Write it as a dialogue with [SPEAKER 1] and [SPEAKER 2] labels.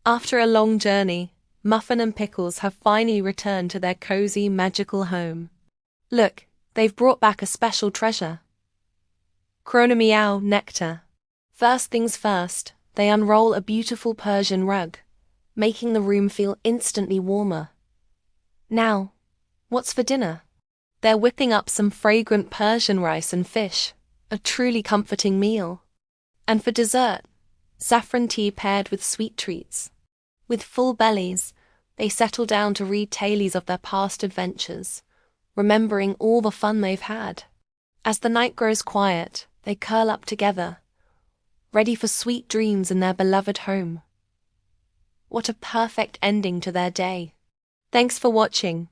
[SPEAKER 1] After a long journey, Muffin and Pickles have finally returned to their cozy, magical home. Look, they've brought back a special treasure. ChronoMeow Nectar. First things first, they unroll a beautiful Persian rug, making the room feel instantly warmer. Now, what's for dinner? They're whipping up some fragrant Persian rice and fish, a truly comforting meal. And for dessert, saffron tea paired with sweet treats. With full bellies, they settle down to read tales of their past adventures, remembering all the fun they've had. As the night grows quiet, they curl up together, ready for sweet dreams in their beloved home. What a perfect ending to their day. Thanks for watching.